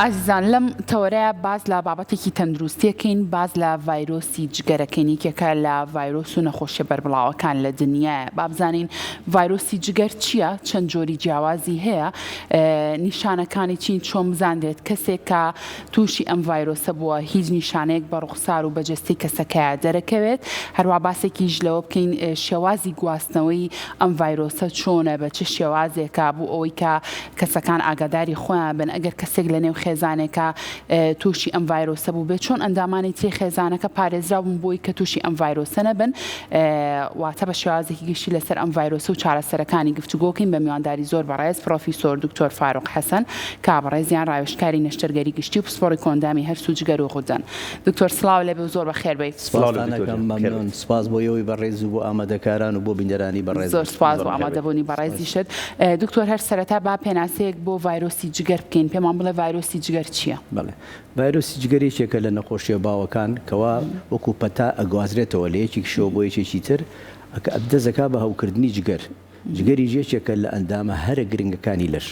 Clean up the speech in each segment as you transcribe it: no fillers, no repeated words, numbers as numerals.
ئازیزان لەم تەوەرەیە باز لە بابەتێکی تەندروستیەکەین، باز لە ڤایرۆسی جگەرەکەین، یەکێکە لە ڤایرۆس و نەخۆشیە بەربڵاوەکان لە دنیاە. با بزانین ڤایرۆسی جگەر چییە، چەند جۆری جیاوازی هەیە، نیشانەکانی چین، چۆن بزاندرێت کەسێک کە تووشی ئەم ڤایرۆسە بووە هیچ نیشانەیەک بە ڕوخسار و بەجەستی کەسەکەیە دەرەکەوێت. هەروە باسێکیش لەوە بکەین شێوازی گواستنەوەی ئەم ڤایرۆسە چۆنە، بە چه شێوازێکە بوو ئەوەی کە کەسەکان ئاگاداری خۆیان بن. ئەگەر کەسێک لە نێو خێزانێکە تووشی ئەم ڤایرۆسە بوو بێت، چۆن ئەندامانی تری خێزانەکە پارێزرا بوون بۆی کە تووشی ئەم ڤایرۆسە نەبن. واتە بە شێوازێکی گشتی لەسەر ئەم ڤایرۆسە و چارەسەرەکانی گفتوگۆکەین بە میوانداری زۆر بەڕێز پرۆفیسۆر دکتۆر فاروق حەسەن کە بەڕێزیان ڕاوێژکاری نەشتەرگەری گشتی و پسپۆڕی کۆندامی هەرس و جگەر و غودەن. دکتۆر سڵاو لەبێ و زۆر بەخێر بیت. مەمنون، سپاس بۆ ئێوەی بەڕێز و بۆ ئامادەکاران و بۆ بینەرانی بەڕێز. زۆر سپاس بۆ ئامادەبوونی بەڕێزیشت. دکتۆر هەر سەرەتا با پێناسەیەک بۆ ڤایرۆسی جگەر بکەین، پێمان بڵێ ڤایرۆسی جگەر چییە؟ بەڵێ، ڤایرۆسی جگەرێکێکە لە نەخۆشیە باوەکان کەوا وەکو پەتا ئەگوازرێتەوە لە یەکێک شێوە بۆ یەکێکی تر دەزەکا بە هەوکردنی جگەر. جگەری ژێچێکە لە ئەندامە هەرە گرنگەکانی لەش،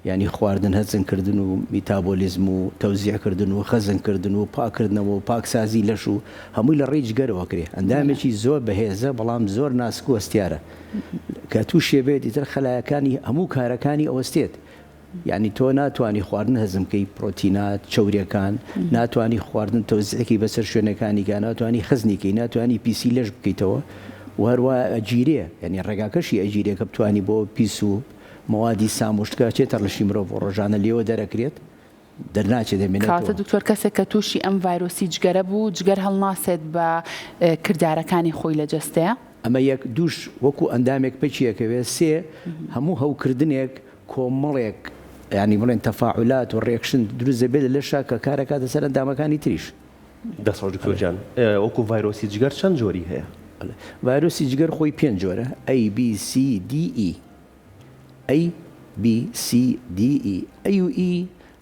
یعنی خواردن، هەزمکردن و میتابۆلیزم و تەوزیعکردن و خەزمکردن و پاکردنەوە و پاکسازی لەش و هەمووی لە ڕێی جگەرەوە کرێ. ئەندامێکی زۆر بەهێزە بەڵام زۆر ناسک و ئەستیارە کە تووشێ بێت ئیتر خەلایەکانی هەموو کارەکانی ئەوەستێت. یعنی تۆ ناتوانانی خواردن هەزمکەی پرۆتینات چەوریەکان، ناتوانانی خواردن تەوزیعەکی بەسەر شوێنەکانیکە، ناتوانانی خزنیکەی، ناتوانانی پیسی لەش بکەیتەوە و هەروە ئەگیرێ، یعنی ڕێگاکەشی ئەگیرێ کە بتوانی بۆ پیس و مەوادی ساموشتکە چێتە لەشی مرۆڤ ڕۆژانە لێوە دەرەکرێت دەرناچێت دەمێنێت. کاتە دکتۆر کەسێک کە تووشی ئەم ڤایرۆسی جگەرە بوو جگەر هەڵناسێت بە کردارەکانی خۆی لە جەستەیە؟ ئەمە یەک دووش وەکو ئەندامێک پچیەکەوێت، سێ هەموو هەوکردنێک کۆمەڵێک ینی بڵێن تەفاعولات و ڕێکشن دروست دەبێت لەشە کە کارەکاتە سەر ئەندامەکانی تریش. دەسەڵ دکتۆرجان، وەکو ڤایرۆسی جگەر چەند جۆری هەیە؟ ڤایرۆسی جگەر خۆی 5 جۆرە: A B C D E. A B C D E. A و E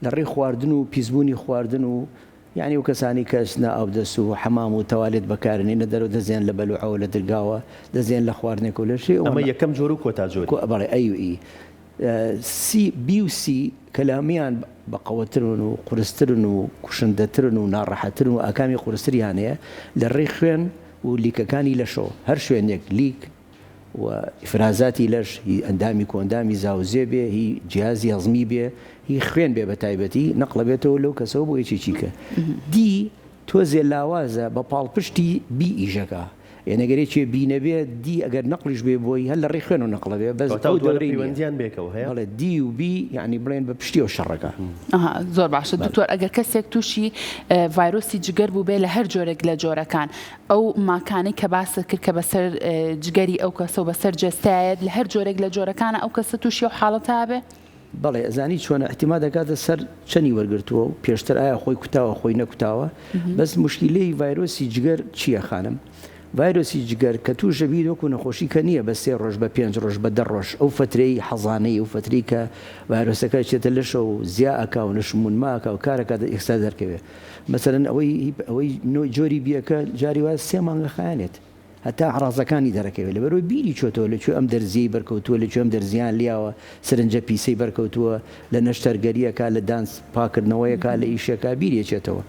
لە ڕێی خواردن و پیسبوونی خواردن و یعنی و کەسانی کەسنە ئەودەس و حەمام و تەوالێت بەکارێنە دەرەوە دەزیێن لە بەلوعەوە لە دەرگاوە دەزیێن لە خواردنێک و لەشێ. ئەمە یەکەم جۆر و کۆتا جۆر. بەڵێ A و E. B و C کەلامیان بەقەوەترن و قورسترن و کوشندەترن و ناڕەحەترن و ئاکامی قورستریان هەیە لە ڕێی خوێن و لیکەکانی لەشەوە. هەر شوێنێک لیک و ئیفرازاتی لەش هی ئەندامی کۆندامی زاوزێ بێ، هی جیازی هەزمی بێ، هی خوێن بێ بە تایبەتی نەقڵە بێتەوە لەو کەسەوە بۆ یەکێکیکە. دی تۆزێ لاوازە بە پاڵپشتی بی ئیژەکە، ئێنەگەرێکی بینەبێ دی ئەگەر نەقلیش بێ بۆی هەر لە ڕێی خوێن و نەقڵە بێ بەس دەوریوەندیان بێکەوە هەیە. بەڵێ دی و بی یعنی بڵێن بە پشتیەوە شەڕەکە. زۆر باشە دکتۆر، ئەگەر کەسێک تووشی ڤایرۆسی جگەر بوو بێ لە هەر جۆرێک لە جۆرەکان، ئەو ماکانەی کە باسە کرد کە بەسەر جگەری ئەو کەسە و بەسەر جەستایەت لە هەر جۆرێک لە جۆرەکانە ئەو کەسە تووشی و حاڵەتە بێ؟ بەڵێ، ئەزانی چۆنە احتیما دەکاتە سەر چەنی وەرگرتووە و پێشتر ئایا خۆی کوتاوە خۆی نەکوتاوە. بەس مشکلەی ڤایرۆسی جگەر چییە خانم؟ ڤایرۆسی جگەر کە تووشە بیر وەکو نەخۆشی کە نییە بە 3 ڕۆژ بە 5 ڕۆژ بە 10 ڕۆژ، ئەو فترەی حەزانەی و فتری کە ڤایرۆسەکە چێتە لەشە و زیا ئەکا و نەشمون ماکە و کارەکە ئێستا دەرکەوێت. مەسەرەن ئەوەی جۆری بیەکە جاری وایە 3 مانگە خایانێت هەتا عڕازەکانی دەرەکەوێت لەبەرەوەی بیری چۆتەوە لەکوێ ئەم دەرزیی بەرکەوتووە، لەکوێ ئەم دەرزیان لیاوە، سەرنجە پیسەی بەرکەوتووە، لە نەشتەرگەریەکە، لە دانس پاکردنەوەیەکە، لە ئیشەکە بیرێکێتەوە.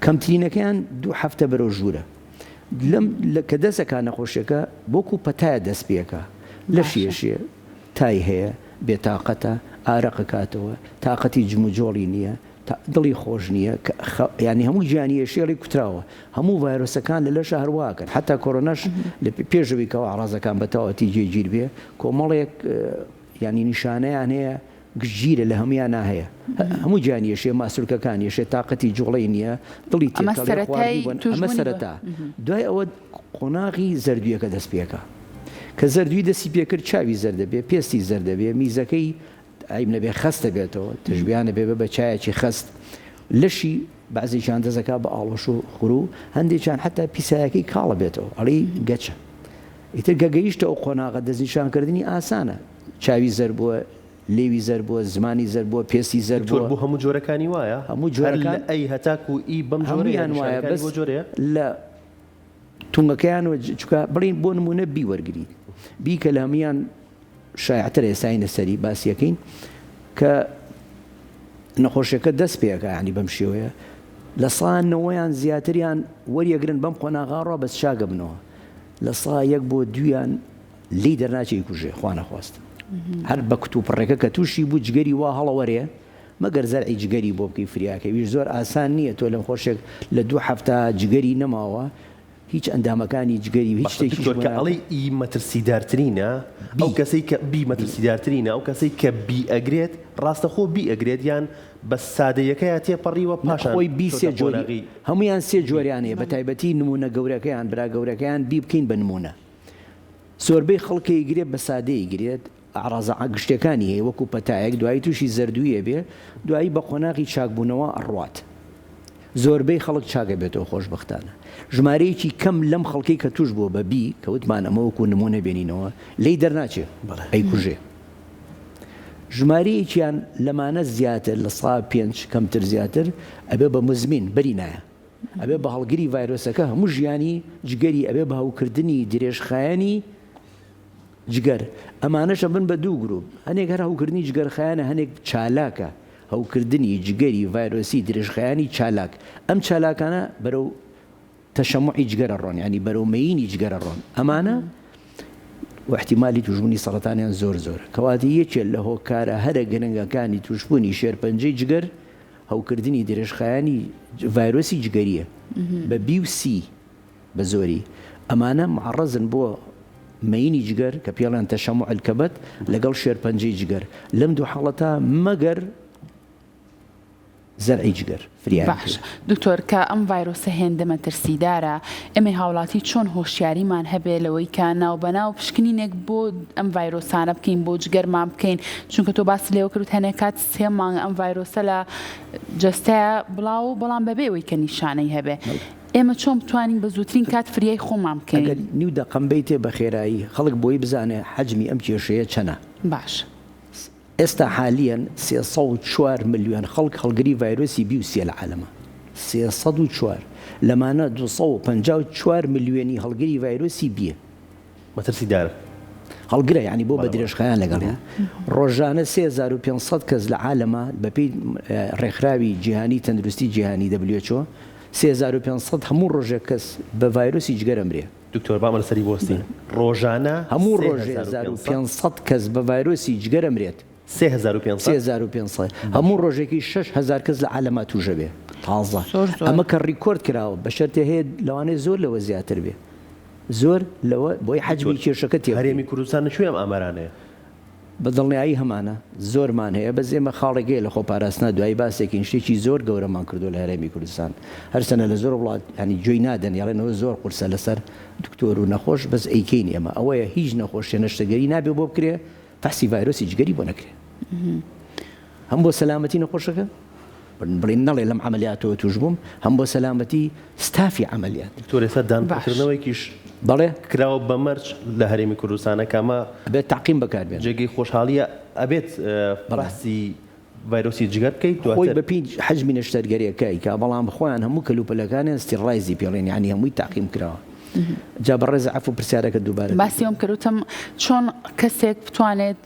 کەمترینەکەیان 2 هەفتە بەرەو ژوورە. لەم کە دەستەکە نەخۆشیەکە بۆکو پەتایە دەست پێەکە لە شێشێ تای هەیە، بێتاقەتە، ئارەقەکاتەوە، تااقەتی جموجۆڵی نییە، دڵی خۆش نییە، ینی هەموو گیانیە شێڵی کوتراوە. هەموو ڤایرۆسەکان لە لەشە هەروواکەن، حتا کۆرۆناش لە پێشەوەیکەوە ئاڕازەکان بەتەواتی جێگیر بێ، کۆمەڵێک ینی نیشانەیان هەیە گژگیرە لە هەمویان هەیە. هەموو گیانیەشێ ماسوولکەکانیەشێ تااقەتی جوڵی نییە، دڵی ئەمە سەرەتا. دوای ئەوە قۆناغی زەردویەکە دەست پێەکە کە زەردوی دەستی پێکرد چاوی زەردەبێ، پێستی زەردەبێ، میزەکەی ئایم نەبێ خەستە بێتەوە، تژبیانە بێ بە چایەکی خەست. لەشی بەعزیشان دەزەکە بە ئاڵۆش و خوڕ، هەندێکیان حتا پیسایەکەی کاڵە بێتەوە، ئەڵی گەچە. ئیتر گەگەیشتە ئەو قۆناغە دەستنیشانکردنی ئاسانە، چاوی زەر بووە، لێوی زەر بووە، زمانی زەر بووە، پێستی زەر بووە. هەموو جۆرەکانی وایە؟ هەموو جۆرەکان ئەی هەتاکو و ئی بەم هەمویان وایە، بەس لە تونگەکەیانەوە چکە بڵین بۆ نمونە بی وەرگریت. بی کە لە هەمویان شایعتر ئێستاینە سەری باسیەکەین کە نەخۆشیەکە دەست پێەکە ینی بەم شێوەیە لە سانەوەیان زیاتریان وەریەگرن بەم قۆناغاڕە بەس چاگە بنەوە لە سا 1 بۆ 2یان لی دەرناچی کوژێ خوا نەخواست هەر بە کتوپڕێکە کە تووشی بوو جگەری وا هەڵەوەرێ مەگەر زەرعی جگەری بۆ بکەی فریاکەویش زۆر ئاسان نییە تۆ لەم خۆشێک لە 2 هەفتە جگەری نەماوە هیچ ئەندامەکانی جگەری هیچ شتێکی ئەڵێ ئی مەترسیدارترینە ئەو کەسەی کە بی مەترسیدارترینە ئەو کەسەی کە بی ئەگرێت ڕاستەخۆ بی ئەگرێت یان بە سادەیەکەیە تێپەڕیوە پاشان خۆی بی سێ جۆری هەمویان سێ جۆریانەیە بە تایبەتی نمونە گەورەکەیان برا گەورەکەیان بی بکەین بە نمونە زۆربەی خەڵکی گرێت بە سادەی گرێت ئاڕازە گشتەکانی هەیە وەکو پەتایەک دوایی تووشی زەردوویە بێ دوایی بە قۆناغی چاکبوونەوە ئەڕوات زۆربەی خەڵک چاکە بێتەوە خۆشبەختانە ژمارەیەکی کەم لەم خەڵکی کە توش بووە بە بی کەوتمان ئەمە وەکو نمونە بێنینەوە لی دەرناچێ ئەی کوژێ ژمارەیەکیان لەمانە زیاتر لە 5 کەمتر زیاتر ئەبێ بە مزمین بەری نایە ئەبێ بە هەڵگری ڤایرۆسەکە هەموو ژیانی جگەری ئەبێ بە هەوکردنی درێژخایەنی جگەر ئەمانەشە بن بە 2 گروپ هەنێک هەر هەوکردنی جگەرخایانە هەنێک چالاکە هەوکردنی جگەری ڤایرۆسی درێژخایانی چالاک ئەم چالاکانە بەرەو تەشەموعی جگەرە ڕۆن ینی بەرەو مەینی جگەرە ڕۆن ئەمانە واحتیمالی توشبوونی سەرەتانیان زۆر کەواتی یەکێک لە هۆکارە هەرە گرنگەکانی توشبوونی شێرپەنجەی جگەر هەوکردنی درێژخایانی ڤایرۆسی جگەریە بە بی و سی بە زۆری ئەمانە معڕەزن بۆ مەینی جگەر کە پێڵیان تەشەموع الکەبەد لەگەڵ شێرپەنجەی جگەر لەم دوو حاڵەتە مەگەر زەرعی جگەر باش دکتۆر کە ئەم ڤایرۆسە هێندە مەترسیدارە ئێمە هاوڵاتی چۆن هۆشیاریمان هەبێ لەوەی کە ناوبەناو پشکنینێک بۆ ئەم ڤایرۆسانە بکەین بۆ جگەرمان بکەین چونکە تۆ باسی لێوە کرد هەنێک کات 3 مانگ ئەم ڤایرۆسە لە جەستەیە بڵاو بەڵام بەبێەوەی کە نیشانەی هەبێ ئێمە چۆن بتوانین بە زووترین کات فریای خۆمان بکەین نیو دەقەمبەی تێ بە خێرایی خەڵک بۆی بزانێ حەجمی ئەم کێشەیە چەنە باش ئێستا حالیان 304 ملیۆن خەڵک هەڵگری ڤایرۆسی بی و سێ لە عالەمە 304 لەمانە 254 ملیۆنی هەڵگری ڤایرۆسی بیە مەترسیدار هەڵگرە ینی بۆ بە درێژخایان لەگەڵە ڕۆژانە 3500 کەس لە عالەمە بەپێی ڕێکخراوی جیهانی تەندروستی جیهانی WHO 3500 هەموو ڕۆژێک کەس بە ڤایرۆسی جگەر ئەمرێ دکتۆر بامە لەسەری بۆستی ڕۆژانە هەموو ڕۆژێ 1500 کەس بە ڤایرۆسی جگەر ئەمرێت 3500 هەموو ڕۆژێکی 6000 کەس لە عالەما توژە بێ تازە ئەمە کە ڕیکۆرد کراوە بە شەرتێ هەیە لەوانەیە زۆر لەوە زیاتر بێ زۆر لەوە بۆی حەجمی کێشەکە تێ هەرێمی کوردستان نەچووی ئەم ئامارانەیە بە دڵنیایی هەمانە زۆرمان هەیە بە زێمە خاڵێکەیە لە خۆپاراستنا دوای باسێکی شتێکی زۆر گەورەمان کردو لە هەرێمی کوردستان هەرسەنە لە زۆر وڵات ینی گوێی نادەن یاڵێنەوە زۆر قورسە لەسەر دکتۆر و نەخۆش بەس ئەیکەین ئێمە ئەوەیە هیچ نەخۆشیە نەشتەگەری نابێ بۆ بکرێ فەحسی ڤایرۆسی جگەری بۆ نەکرێ هەم بۆ سەلامەتی نەخۆشەکە بڵین نەڵێ لەم عملیاتەوە توش بووم هەم بۆ سەلامەتی ستافی عملیات دکتۆر ئێستا دانکردنەوەیکیش بەڵێ کراوە بە مەرج لە هەرێمی کوردستانە کامە بێت تاقیم بەکاربێن جێگەی خۆشحاڵیە ئەبێت بەڕاستی ڤایرۆسی جگەر بکەیت خۆی بەپی حەجمی نەشتەرگەریەکەی کە بەڵام بخۆیان هەموو کەلوپەلەکانیان ستیڕایزی پێڵێن ینی هەمووی تاقیم کراوە جا بەڕێز عەفو پرسیارەکە دووبارە باسیەوەم کردوتم چۆن کەسێک بتوانێت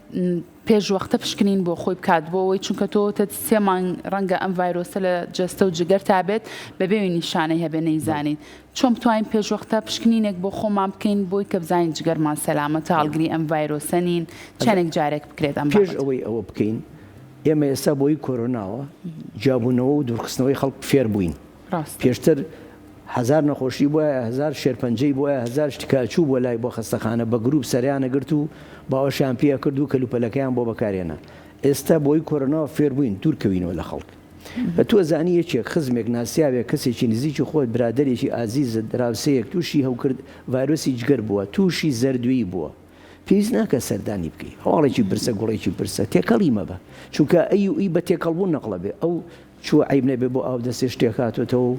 پێش وەختە پشکنین بۆ خۆی بکات بۆ ئەوەی چونکە تۆ 3 مانگ ڕەنگە ئەم ڤایرۆسە لە جەستە و جگەر تابێت بەبێوی نیشانەی هەبێ نەیزانین چۆن بتوانین پێش وەختە پشکنینێک بۆ خۆمان بکەین بۆی کە بزانین جگەرمان سەلامەتە هەڵگری ئەم ڤایرۆسە نین چەندێک جارێک بکرێت ئەم پێش ئەوەی ئەوە بکەین ئێمە ئێستا بۆی کۆرۆناوە جیابوونەوە و دوورخستنەوەی خەڵک فێر بووین پێشتر 1000 نەخۆشی بووە 1000 شێرپەنجەی بووە 1000 شتکاچوو بۆ لای بۆ خەستەخانە بە گروپ سەریانە گرت و باوەشیان پێ کرد و کەلوپەلەکەیان بۆ بەکارێنە ئێستا بۆی کۆرۆناوە فێر بووین دوورکەوینەوە لە خەڵک بە تۆ زانی یەکێک خزمێک ناسیاوێک کەسێکی نزیکی خۆت برادێکی ئازیزت دراوسەیەک تووشی هەوکرد ڤایرۆسی جگەر بووە تووشی زەردووی بووە پێویست ناکە سەردانی بکەی هەواڵێکی برسە گوڵێکی برسە تێکەڵی مەبە چونکە ئەی و ئی بە تێکەڵبوون نەقڵە بێ ئەو چوە عیب نەبێ بۆ ئاو دەستێ شتێکاتێتەوە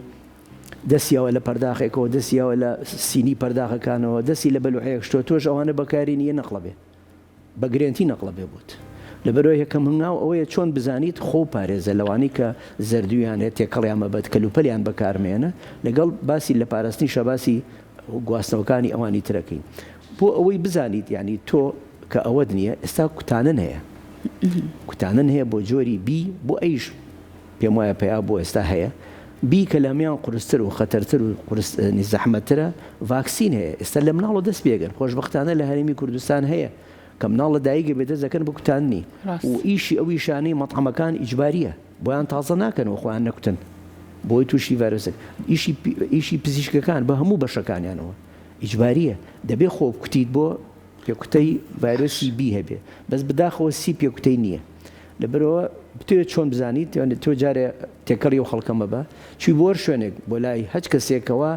دەستیاوە لە پەرداخێکەوە دەستیاوە لە سینی پەرداخەکانەوە دەستی لە بەلوعەیەک شتۆ تۆش ئەوانە بەکاری نیە نەقڵە بێ بە گرێنتی نەقڵە بێ بوت لەبەرەوەی یەکەم هەنگاو ئەوەیە چۆن بزانیت خۆ پارێزە لەوانی کە زەردویان هەیە تێکەڵیان مەبەت کەلوپەلیان بەکارمێنە لەگەڵ باسی لە پاراستنیشە باسی گواستنەوەکانی ئەوانی ترەکەین بۆ ئەوەی بزانیت ینی تۆ کە ئەوەت نییە ئێستا کوتانن هەیە کوتانن هەیە بۆ جۆری بی بۆ ئەیش پێم وایە پیا بۆ ئێستا هەیە بی کە لەمیان قورستر و خەتەرتر و زەحمەتترە ڤاکسین هەیە ئێستا لە مناڵە دەست پێگەن خۆشبەختانە لە هەرێمی کوردستان هەیە کە مناڵ لە دایکە بێتە زەکەن بە کوتاننی و ئیشی ئەو ئیشانەی مەطعەمەکان ئیجباریە بۆیان تازە ناکەنەوە خۆیان نەکوتن بۆی تووشی ڤایرۆسێک ئیشی پزیشکەکان بە هەموو بەشەکانیانەوە ئیجباریە دەبێ خۆ کوتیت بۆ پێکوتەی ڤایرۆسی بی هەبێ بەس بداخەوە سی پێکوتەی نییە لەبەرەوە بتوێت چۆن بزانیت تۆ جارێ تێکەڵی و خەڵکەمە بە چی بۆ شوێنێک بۆ لای هەچ کەسێکەوە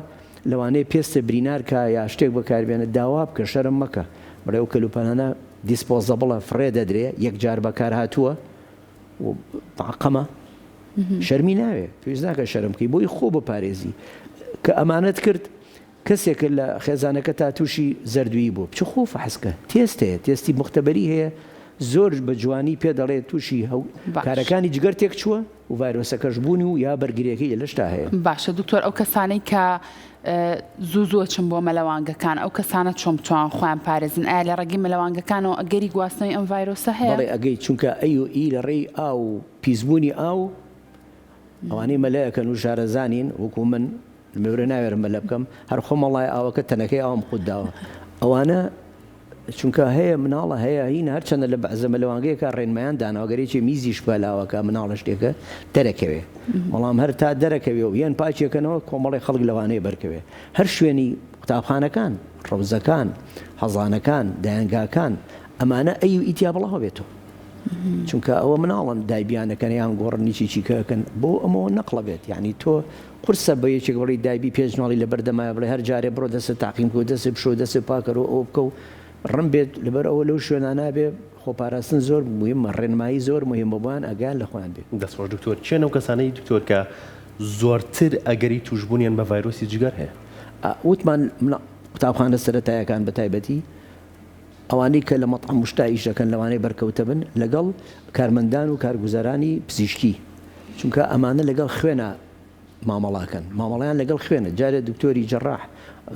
لەوانەیە پێستە برینارکە یا شتێک بەکاربێنە داوا بکە شەرم مەکە بەڕێ و کەلوپەنانە دیسپۆزەبڵە فڕێ دەدرێ یەکجار بەکار هاتووە و تاقەمە شەرمی ناوێ پێویست ناکە شەرمکەی بۆی خۆ بپارێزی کە ئەمانەت کرد کەسێکە لە خێزانەکە تا تووشی زەردویی بوو بچ خۆ فەحسکە تێست هەیە تێستی مختبەری هەیە زۆر بە جوانی پێ دەڵێت تووشی کارەکانی جگەر تێک چووە و ڤایرۆسەکەش بوونی و یا بەرگریەکەی لە شتا هەیە باشە دکتۆر ئەو کەسانەی کە زوو چم بۆ مەلەوانگەکان ئەو کەسانە چۆن بتوان خۆیان پارێزن ئایا لە ڕێگەی مەلەوانگەکانەوە ئەگەری گواستنەوەی ئەم ڤایرۆسە هەیە بەڵێ ئەگەی چونکە ئەی لە ڕێی ئاو پیسبوونی ئاو ئەوانەی مەلایەکەن و شارەزانین وەکو من لەمەورە ناوێرم مەلە بکەم هەر خۆمەڵای ئاوەکە تەنەکەی ئاوم خودداوە ئەوانە چونکە هەیە مناڵە هەیە هین هەرچەندە لە بەعزە مەلەوانگەیەکە ڕێنمایان داناوەگەرێکی میزیش بەلاوەکە مناڵە شتێکە دەرەکەوێ بەڵام هەر تا دەرەکەوێ و یەن پاچێکەکەنەوە کۆمەڵی خەڵک لەوانەیە بەرکەوێ هەر شوێنی قوتابخانەکان ڕەوزەکان حەزانەکان دایانگاکان ئەمانە ئەی و ئیتیا بڵاو بێتەوە چونکە ئەوە مناڵن دایبیانەکەن یان گۆڕنیی چیکەکەن بۆ ئەمەوە نەقڵە بێت یعنی تۆ قورسە بە یەکێک بڵی دایبی پێشناڵی لە بەردەمای بڵێ هەر جارێ بڕۆ دەستە تاقیم کە دەست بشۆ دەست پاکەرەوە ئەو بکە و ڕم بێت لەبەر ئەوە لەو شوێنانە بێ خۆپاراستن زۆر مهمە ڕێنمایی زۆر مهمە بۆیان ئەگەیان لە خۆیان بێت دەستخۆش دکتۆر چێن ئەو کەسانەی دکتۆر کە زۆرتر ئەگەری توشببوونیان بە ڤایرۆسی جگەر هەیە وتمان قوتابخانە سەرەتایەکان بە تایبەتی ئەوانەی کە لە مەطعەم مشتا ئیشەکەن لەوانەیە بەرکەوتە بن لەگەڵ کارمەندان و کارگوزارانی پزیشکی چونکە ئەمانە لەگەڵ خوێنە مامەڵاکەن مامەڵیان لەگەڵ خوێنە جارێ دکتۆری جەڕاح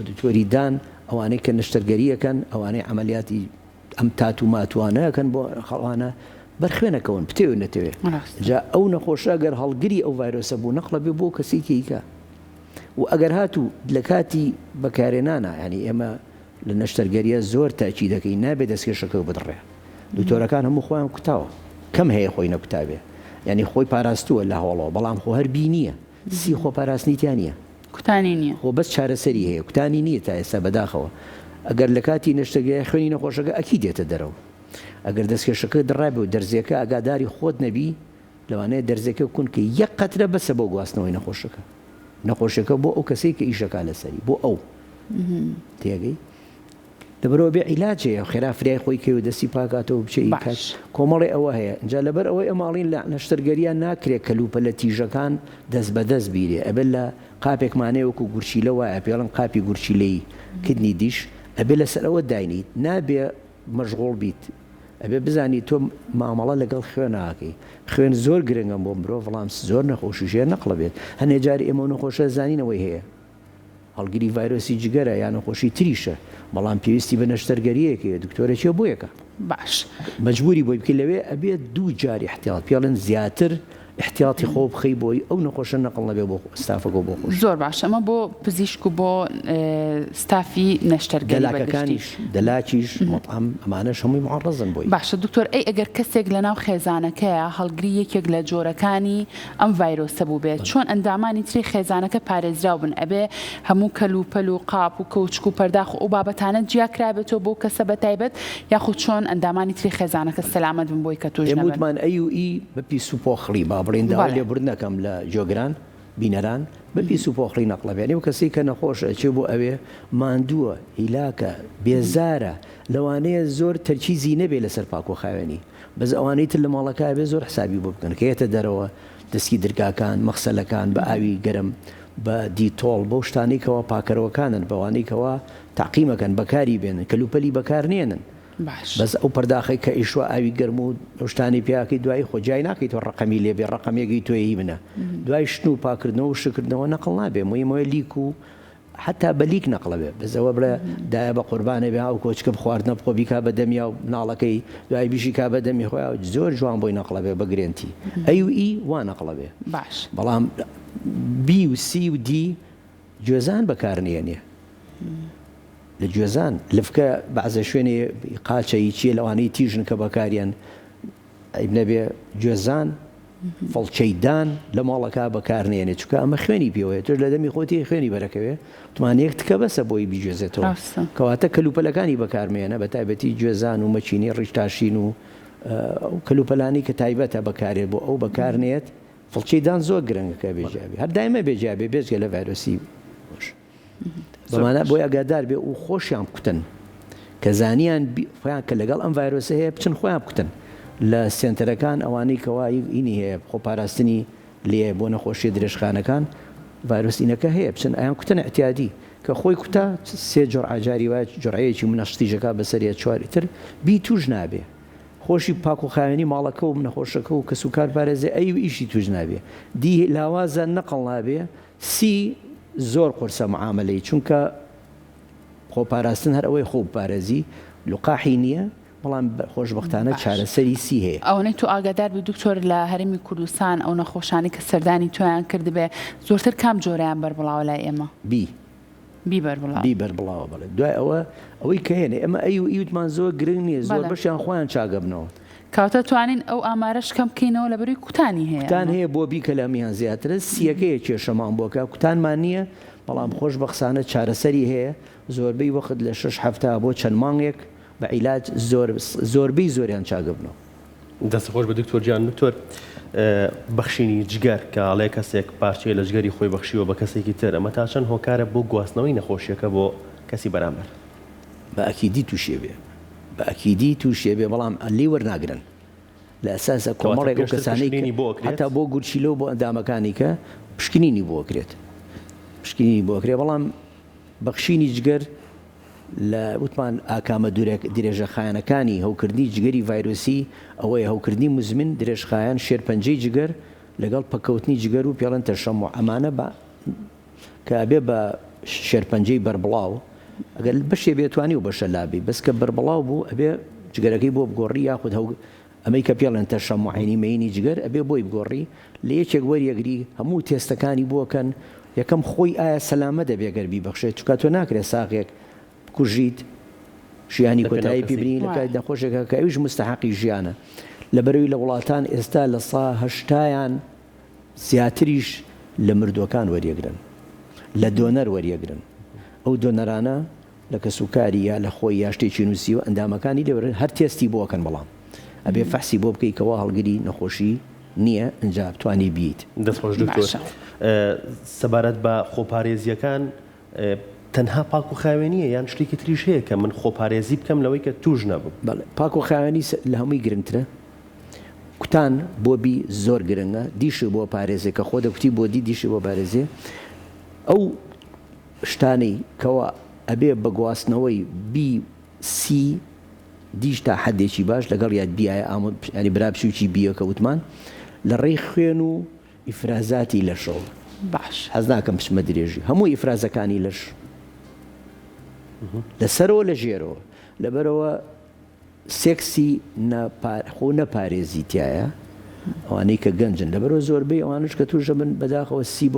دکتۆری دان ئەوانەی کە نەشتەرگەریەکەن ئەوانەی عملیاتی ئەم تات و ماتوانەکەن بۆ خەڵوانە بەرخوێنەکەون پتێو نەتەوێت جا ئەو نەخۆشە گەر هەڵگری ئەو ڤایرۆسە بوو نەقڵە بێ بۆ کەسێکیکە و ئەگەر هاتوو لە کاتی بەکارێنانە ینی ئێمە لە نەشتەرگەریە زۆر تاچی دەکەی نابێت دەستکێشەکە بدڕێ دکتۆرەکان هەموو خۆیان کوتاوە کەم هەیە خۆی نەکوتابێ ینی خۆی پاراستووە لە هەوڵەوە بەڵام خۆ هەر بی نییە سی خۆ پاراستنیتیان نییە کوتانی نییە خۆ بەس چارەسەری هەیە کوتانی نییە تا ئێستا بەداخەوە ئەگەر لە کاتی نەشتەگەی خوێنی نەخۆشەکە ئەکی دێتە دەرەوە ئەگەر دەستکێشەکە دڕابێ و دەرزیەکە ئاگاداری خۆت نەبی لەوانەیە دەرزەکە بکون کە یەک قەترە بەسە بۆ گواستنەوەی نەخۆشەکە بۆ ئەو کەسەی کە ئیشەکە لەسەری بۆ ئەو تێگەی دەبەرەوە بێ عیلاجەیە خێرا فریای خۆی کەی و دەستی پاکاتەوە بچێ کۆمەڵی ئەوە هەیە جا لەبەر ئەوەی ئەماڵین لە نەشتەرگەریان ناکرێت کەلوپە لە تیژەکان دەست بەدەست بیرێ ئەبێت لە قاپێکمانەیە وەکو گورچیلە وایە پێڵم قاپی گورچیلەی کدنی دیش ئەبێ لەسەرەوە داینیت نابێ مەشغوڵ بیت ئەبێ بزانی تۆ مامەڵە لەگەڵ خوێناکەی خوێن زۆر گرنگم بۆ مرۆڤ بەڵام زۆر نەخۆشیژێ نەقڵە بێت هەنێ جاری ئێمە نەخۆشە زانینەوەی هەیە هەڵگیری ڤایرۆسی جگەرە یان نەخۆشی تریشە بەڵام پێویستی بە نەشتەرگەریەکە دکتۆرێکیە بۆیەکە باش مەجبوری بۆی بکە لەوێ ئەبێت دوو جاری احتیاط پێڵێن زیاتر احتیاطی خۆ بخەی بۆی ئەو نەخۆشە نەقڵ نەبێ بۆ ستافەکە بۆ خۆش زۆر باش ئەمە بۆ پزیشک و بۆ ستافی نەشتەرگەری دەلاکەکانیش دەلاکیش مەطعەم ئەمانەش هەمووی معڕەزن بۆی باشە دکتۆر ئەی ئەگەر کەسێک لەناو خێزانەکەیە هەڵگری یەکێک لە جۆرەکانی ئەم ڤایرۆسە بوو بێت چۆن ئەندامانی تری خێزانەکە پارێزراو بن ئەبێ هەموو کەلوپەل و قاپ و کەوچک و پەرداخ و بابەتانە جیاکرابێتەوە بۆ کەسە بەتایبەت یاخود چۆن ئەندامانی تری خێزانەکە سەلامەت بن بۆی کە تۆش نەبن ئێمەوتمان ئەی و ئی بە پیس و پۆخڵی با بڵێن داوای لێبوردنەکەم لە جۆگران بینەران بە پیس و پۆخڵی نەقڵەبێنی و کەسی کە نەخۆشە چێ بۆ ئەوێ ماندووە هیلاکە بێزارە لەوانەیە زۆر تەرکیزی نەبێ لەسەر پاک و خاوێنی بەس ئەوانەی تر لە ماڵەکە بێ زۆر حسابی بۆ بکەن کە هێتە دەرەوە دەستی درگاکان مەخسەلەکان بە ئاوی گەرم بە دیتۆڵ بۆ شتانێکەوە پاکەرەوەکانن بەوانەیەکەوە تاقیمەکەن بەکاری بێنن کەلوپەلی بەکارنێنن بەس ئەو پەرداخی کە ئیشوە ئاوی گەرم و شتانی پیاکەی دوای خۆجای ناکەیت تۆ ڕقەمی لێبێ ڕقەمێکی تۆی منە دوای شتن و پاکردنەوە و شکردنەوە نەقڵ نابێ مهمەوە لیک و حتا بەلیک نەقڵەبێ بەزەوە بڵێ دایە بە قوربانە بێ و کۆچکە بخواردنە بخۆ بیکا بە دەمیا و ناڵەکەی دوای بیشی کا بە دەمی خۆیان زۆر جوان بۆی نەقڵەبێ بە گرێنتی ئەی و ئی وا نەقڵەبێ باش بەڵام بی و سی و دی گوێزان بەکارنێنێ لە گوێزان لفکە بەعزە شوێنێ قاچەی چیە لەوانەی تیژن کە بەکاریان نەبێ گوێزان فڵچەیدان لە ماڵەکە بەکارنێنێ چکە ئەمە خوێنی پێوەیە تۆش لە دەمی خۆتی خوێنی بەرەکەوێ توانەیەک تکە بەسە بۆی بیگوێزێتەوە کەواتە کەلوپەلەکانی بەکارمێنە بە تایبەتی گوێزان و مەچینی ڕیشتاشین و کەلوپەلانی کە تایبەتە بەکارێت بۆ ئەو بەکارنێت فڵچەیدان زۆر گرنگەکە بێجیابێ هەر دایمە بێجیابێ بێزگە لە ڤایرۆسی بەمانە بۆی ئەگادار بێ و خۆشیان بکوتن کە زانیان خۆیان کە لەگەڵ ئەم ڤایرۆسە هەیە بچن خۆیان بکوتن لە سێنتەرەکان ئەوانەی کەوای ئینی هەیە خۆپاراستنی لێ بۆ نەخۆشیە درێژخانەکان ڤایرۆسینەکە هەیە بچن ئەیان کوتن احتیادی کە خۆی کوتا سێ جۆرعجاری وایە جۆرعەیەکی منەشتیژەکە بەسەریە چواری تر بی توش نابێ خۆشی پاک و خاوێنی ماڵەکە و منەخۆشەکە و کەس و کار پارێزێ ئەی و ئیشی توش نابێ دی لاوازە نەقڵ نابێ سی زۆر قورسە معاملەی چونکە خۆپاراستن هەر ئەوەی خۆ پارێزی لقاحی نییە بەڵام خۆشببختانە چارەسەری سی هەیە ئەوەی تو ئاگادار بی دکتۆر لە هەرمی کوردستان ئەو نەخۆشانی کە سەردانی تویان کردبێ زۆرتر کام جۆرەیان بەربڵاوە لای ئێمە بی بەربڵاوە بڵێ دوای ئەوەی کە هێنێ ئەمە ئەی و ئیوتمان زۆر گرنگ نییە زۆر بەشیان خۆیان چاگەبنەوە کاتە توانین ئەو ئامارەش کەم بکەینەوە لە بەروی کوتانی هەیە کوتان هەیە بۆ بی کەلامیان زیاترە سیەکەیە کێشەمان بۆکە کوتانمان نییە بەڵام خۆش بەخسانە چارەسەری هەیە زۆربەی وەخت لە 6 هەفتە بۆ چەند مانگێک بە عیلاج زۆربەی زۆریان چاگەبنەوە دەستخۆش بە دکتۆر جان دکتۆر بەخشینی جگەر کە ئاڵێ کەسێک پارچەیە لە جگەری خۆی بەخشیوە بە کەسێکی تر ئەمە تا چەند هۆکارە بۆ گواستنەوەی نەخۆشیەکە بۆ کەسی بەرامبەر بە ئەکیدی تووشێ بێ بە ئەکیدی تووشێ بێ بەڵام لێ وەرناگرن لە ئەساسە کۆمەڵێک و کەسانی هەتا بۆ گورچیلۆ بۆ ئەندامەکانی کە پشکنینی بۆکرێت پشکنینی بۆکرێت بەڵام بەخشینی جگەر لە وتمان ئاکامە درێژەخایەنەکانی هەوکردنی جگەری ڤایرۆسی ئەوەیە هەوکردنی مزمن درێژخایەن شێرپەنجەی جگەر لەگەڵ پەکەوتنی جگەر و پێڵەن تەشەمع ئەمانە بە کە ئەبێ بە شێرپەنجەی بەربڵاو ئەگەر بەشێ بێتوانی و بەشە لابی بەس کە بەربڵاو بوو ئەبێ جگەرەکەی بۆ بگۆڕی یاخود ئەمەی کە پێڵێن تەشەمعینی مەینی جگەر ئەبێ بۆی بگۆڕی لە یەکێک وەریەگری هەموو تێستەکانی بۆکەن یەکەم خۆی ئایا سەلامە دەبێگەر بیبەخشێت چکە تۆ ناکرێت ساغێک کوژیت ژیانی کۆتایی پیبرین لە کات نەخۆشێکە کە ئەویش مستحقی ژیانە لە بەروی لە وڵاتان ئێستا لە سا هەشتایان زیاتریش لە مردوەکان وەریەگرن لە دۆنەر وەریەگرن ئەو دۆنەرانە لە کەسوکاری یا لە خۆی یا شتێکی نووسی و ئەندامەکانی لێوەرن هەر تێستی بۆکەن بەڵام ئەبێ فەحسی بۆ بکەیتەوە هەڵگری نەخۆشی نییە ئەنجا بتوانی بیت دەستخۆش دکتۆر سەبارەت بە خۆپارێزیەکان تەنها پاک و خاوێنیە یان شتێکی تریش هەیە کە من خۆپارێزی بکەم لەوەی کە توش نەبوو پاک و خاوێنی لە هەمووی گرنگترە کوتان بۆ بی زۆر گرنگە دیش بۆ پارێزێ کە خۆ دەکوتی بۆ دیشی بۆ پارێزێ ئەو شتانەی کەوا ئەبێ بە گواستنەوەی بی سی دیش تا حدێکی باش لەگەڵ یاد بیایە ینی برابشوکی بیەکە وتمان لە ڕێی خوێن و ئیفرازاتی لەشەوە باش حەز ناکەم پشمە درێژی هەموو ئیفرازەکانی لەش لەسەرەوە لە ژێرەوە لەبەرەوە سێکسی خۆ نەپارێزی تایە ئەوانەی کە گەنجن لەبەرەوە زۆربەی ئەوانش کە توشە بن بەداخەوە 30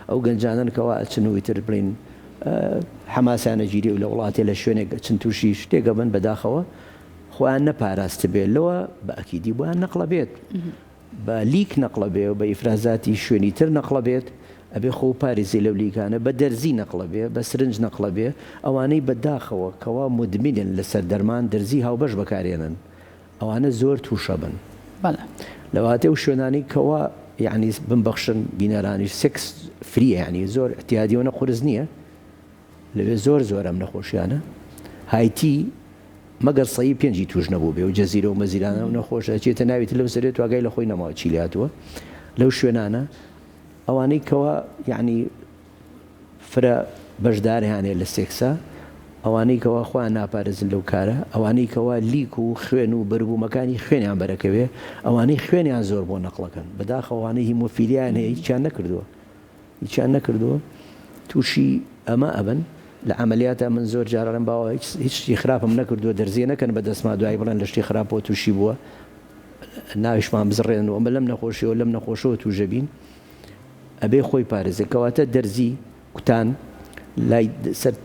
ئەو گەنجانن کەوا ئەچنەوەی تر بڵین حەماسیانە گیری و لە وڵاتی لە شوێنێک چند تووشی شتێکە بن بەداخەوە خۆیان نەپاراستە بێت لەوە بە ئەکیدی بۆیان نەقڵە بێت بە لیک نەقڵە بێ و بە ئیفرازاتی شوێنی تر نەقڵە بێت ئەبێ خۆ پارێزی لەو لیکانە بە دەرزی نەقڵە بێ بە سرنج نەقڵە بێ ئەوانەی بەداخەوە کەوا مدمنن لەسەر دەرمان دەرزی هاوبەش بەکارێنن ئەوانە زۆر تووشە بن لەواتێ و شوێنانی کەوا یعنی بمبەخشن بینەرانی سێکس فریە ینی زۆر احتیادیەوە قورس نییە لەوێ زۆر زۆرم نەخۆشیانە هایتی مەگەر سەی 5 توش نەبوو بێ و جەزیرە و مەزیرانە و نەخۆشە چێتە ناویت لەو سەرێت واگای لە خۆی نەماوە چیلاتوە لەو شوێنانە ئەوانەی کەوا یعنی فرە بەشدارهانێ لە سێکسا ئەوانەی کەوا خۆیان ناپارێزن لەو کارە ئەوانەی کەوا لیک و خوێن و بەربوومەکانی خوێنیان بەرەکەوێ ئەوانەی خوێنیان زۆر بۆ نەقڵەکەن بەداخەوانەی هیمۆفیلیان هەیە هیچیان نەکردووە تووشی ئەمە ئەبن لە عملیاتە من زۆر جاران باوە هیچ شتی خراپم نەکردووە دەرزیە نەکەن بە دەستما دوای بڵێن لە شتی خراپەوە تووشی بووە ناویشمان بزڕێنەوە ئەمە لەم نەخۆشیەوە لەم نەخۆشەوە تووژە بین ئەبێ خۆی پارێزێت کەواتە دەرزی کوتان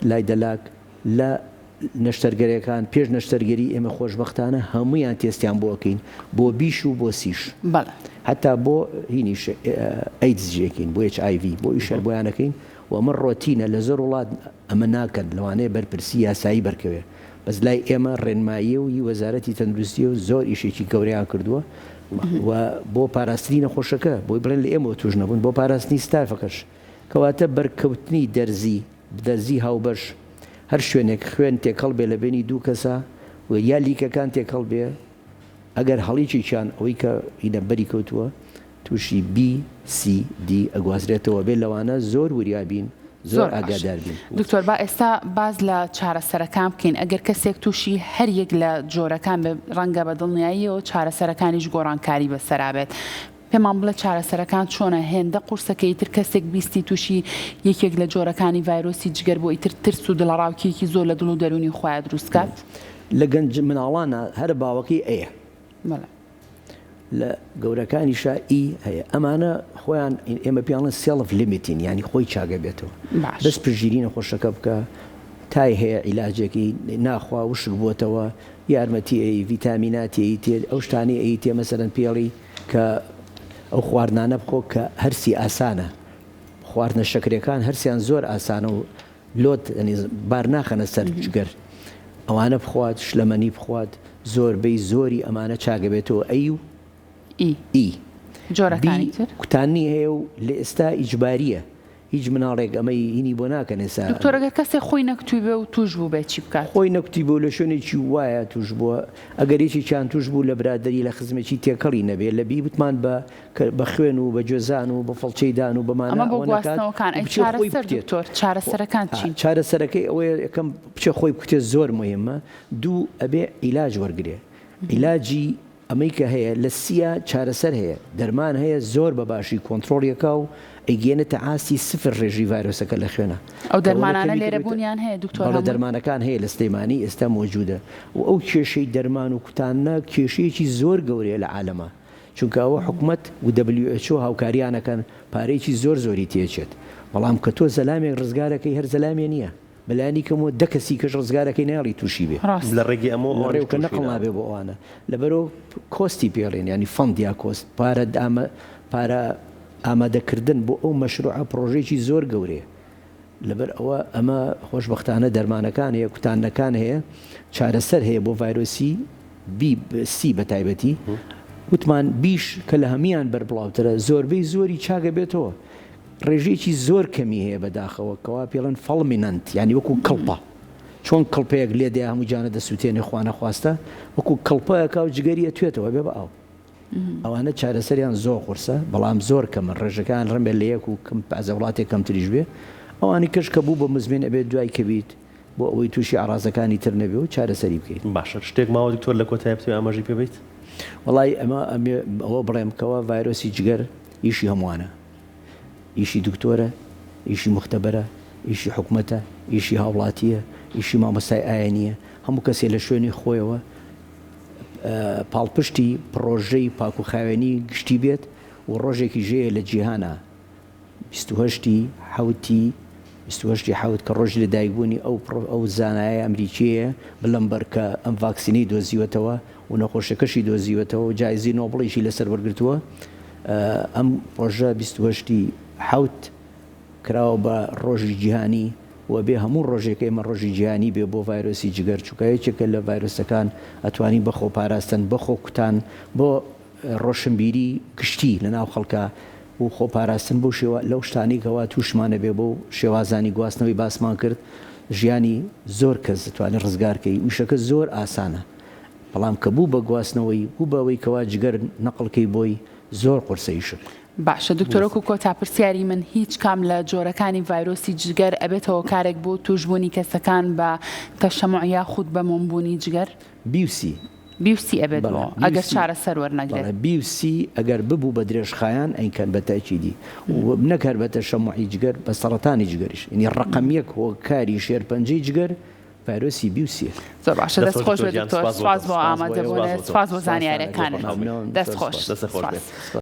لای دەلاک لە نەشتەرگەریەکان پێش نەشتەرگەری ئێمە خۆشبەختانە هەمویان تێستیان بۆکەین بۆ بیش و بۆ سیش حتا بۆ هینیش ئەیدزجێکین بۆ HIV بۆ ئیشەر بۆیانەکەین و ئەمە ڕۆتینە لە زۆر وڵات ئەمە ناکەن لەوانەیە بەرپرسی یاسایی بەرکەوێ بەس لای ئێمە ڕێنماییە و وەزارەتی تەندروستی و زۆر ئیشێکی گەوریان کردووە و بۆ پاراستنی نەخۆشەکە بۆی بڵێن لە ئێمە توش نەبوون بۆ پاراستنی ستافەکەش کەواتە بەرکەوتنی دەرزی هاوبەش هەر شوێنێک خوێن تێکەڵ بێ لە بینی دوو کەسە و یا لیکەکان تێکەڵ بێ ئەگەر هەڵیچیان ئەوەی کە هینەبەری کەوتووە تووشی BCD ئەگوازرێتەوە بێ لەوانە زۆر وریابین زۆر ئاگادار بین. دکتۆر با ئێستا باز لە چارەسەرەکان بکەین ئەگەر کەسێک تووشی هەر یەک لە جۆرەکان ڕەنگە بە دڵنیاییەوە چارەسەرەکانیش گۆڕانکاری بەسەرابێت. پێمان بڵێ چارەسەرەکان چۆنە هێندە قورسەکەی تر کەسێک بیستی تووشی یەکێک لە جۆرەکانی ڤایرۆسی جگەر بۆ ئیتر ترس و دڵەڕاوکیەکی زۆر لە دڵ و دەرونی خۆیان دروستکات لە گەنج مناڵانە هەر باوەکەی ئەیە لە گەورەکانیشا ئی هەیە ئەمانە خۆیان ئێمە پیاڵن سێڵف لیمیتین ینی خۆی چاگە بێتەوە دەست پژگیری نەخۆشەکە بکە تای هەیە عیلاجێکی ناخوا وشک بووتەوە یارمەتی ئەی ڤیتامیناتی تێ ئەو شتانی ئەی تێ مەسەرەن پێڵی کە ئەو خواردانە بخۆ کە هەرسی ئاسانە خواردنە شەکرەکان هەرسیان زۆر ئاسانە و لۆت بار ناخەنە سەر جگەر ئەوانە بخوات شلەمەنی بخوات زۆربەی زۆری ئەمانە چاگە بێتەوە ئەی و ئی جۆرەکانی تر کوتانی هەیە و لە ئێستا ئیجباریە هیچ مناڵێک ئەمەی هینی بۆ ناکەن ئێستا دکتۆرەگە کەسێک خۆی نەکتوی بێ و توش بوو بێت چی بکات خۆی نەکوتی بۆ لە شوێنێکی وایە توش بووە ئەگەر هیچی چیان توش بوو لە برادری لە خزمێکی تێکەڵی نەبێت لە بی بتمان بە خوێن و بە گوێزان و بە فەڵچەیدان و بەمانە بۆ گواستنەوەکان دکتۆر چارەسەرەکان چین چارەسەرەکەی ئەوەیە یەکەم بچە خۆی بکوتێ زۆر مهمە دوو ئەبێ عیلاج وەرگێ عیلاجی ئەمەی کە هەیە لە سیە چارەسەر هەیە دەرمان هەیە زۆر بە باشی کۆنتترۆلیەکە و ئەیگەێنێتە ئاستی سفر ڕێژی ڤایرۆسەکە لە خوێنە ئەو دەرمانانە لێرە بوونیان هەیە دکتۆر دەرمانەکان هەیە لە سلەیمانی ئێستا مۆجودە و ئەو کێشەی دەرمان و کوتانە کێشەیەکی زۆر گەورەیە لە عالەمە چونکە ئەوە حکوومەت و WHO هاوکاریانەکەن پارەیەکی زۆری تێچێت بەڵام کە تۆ زەلامێک ڕزگارەکەی هەر زەلامێ نییە بەلایانی کەمەوە دە کەسی کەش ڕزگارەکەی ناڵی تووشی بێ لە ڕێگەی ئەمە ڕێوکە نەقڵ نابێ بۆ ئەوانە لەبەرەوە کۆستی پێڵێن ینی فەندیا کۆست پارە ئامادەکردن بۆ ئەو مەشروعە پرۆژێکی زۆر گەورەیە لەبەر ئەوە ئەمە خۆشبەختانە دەرمانەکان هەیە کوتانەکان هەیە چارەسەر هەیە بۆ ڤایرۆسی BC بە تایبەتی وتمان بیش کە لە هەمیان بەربڵاوترە زۆربەی زۆری چاگە بێتەوە ڕێژێکی زۆر کەمی هەیە بەداخەوە کەوا پێڵەن فەڵمینەنت ینی وەکو کڵپە چۆن کڵپەیەک لێدە هەمووجانە دەسووتێنێ خوانە خواستە وەکو کڵپەیەکە و جگەریە توێتەوە بێ بە ئاو ئەوانە چارەسەریان زۆر قورسە بەڵام زۆر کەمن ڕێژەکان ڕمبێ لە یەک و ئازە وڵاتێک کەم تریش بێ ئەوانی کەش کە بوو بە مزمێن ئەبێت دوای کەبیت بۆ ئەوەی تووشی ئاڕازەکانی تر نەبێ و چارەسەری بکەیت باشە شتێک ماوە دکتۆر لە کۆتایی بتوێ ئاماژی پێ بیت وڵی ئەوە بڵێمکەوە ڤایرۆسی جگەر ئیشی هەمووانە ئیشی دکتۆرە ئیشی مختبەرە ئیشی حکوومەتە ئیشی هاوڵاتیە ئیشی مامەسای ئاینیە هەموو کەسێ لە شوێنی خۆیەوە پاڵپشتی پرۆژەی پاکوخاوێنی گشتی بێت و ڕۆژێکی ژەیە لە جیهانە 28 حوت کە ڕۆژی لە دایکبوونی ئەو زانایە ئەمریکیەیە بلەمبەر کە ئەم ڤاکسینەی دۆزیوەتەوە و نەخۆشەکەشی دۆزیوەتەوە و جایزی نۆبڵیشی لەسەر وەرگرتووە ئەم ڕۆژە 28 حوت کراوە بە ڕۆژی جیهانی و بێ هەموو ڕۆژێک ئێمە ڕۆژی جیهانی بێ بۆ ڤایرۆسی جگەر چووکایەکێکە لە ڤایرۆسەکان ئەتوانین بەخۆ پاراستن بەخۆ کوتان بۆ ڕۆشنبیری گشتی لە ناو خەڵکە و خۆ پاراستن بۆ شێوە لەو شتانی کەوا تووشمانە بێ بۆ شێوازانی گواستنەوەی باسمان کرد ژیانی زۆر کەس دەتوانێت ڕزگارکەی وشەکە زۆر ئاسانە بەڵام کە بوو بە گواستنەوەی بوو بەوەی کەوا جگەر نەقڵکەی بۆی زۆر قورسەیشت باشە دکتۆرۆک و کۆتاپرسیاری من هیچ کام لە جۆرەکانی ڤایرۆسی جگەر ئەبێتەوە کارێک بۆ توشبوونی کەسەکان بە تەشەموع یاخود بە مۆمبوونی جگەر بیوسی بیوسی ئەبێت بۆ ئەگەر چارەسەر وەرنەگرێت بیوسی ئەگەر ببوو بە درێژخایان ئەیکەن بە تاکیدی و نەکار بەتە شەموعی جگەر بە سەرەتانی جگەریش ینی ڕقم یەک هۆکاری شێرپەنجەی جگەر ڤایرۆسی بیوسیە. زۆر باشە دەستخۆش بە دکتۆر سپاس بۆ ئامادەبوونێت سپاس بۆ زانیاریەکانت دەستخۆش.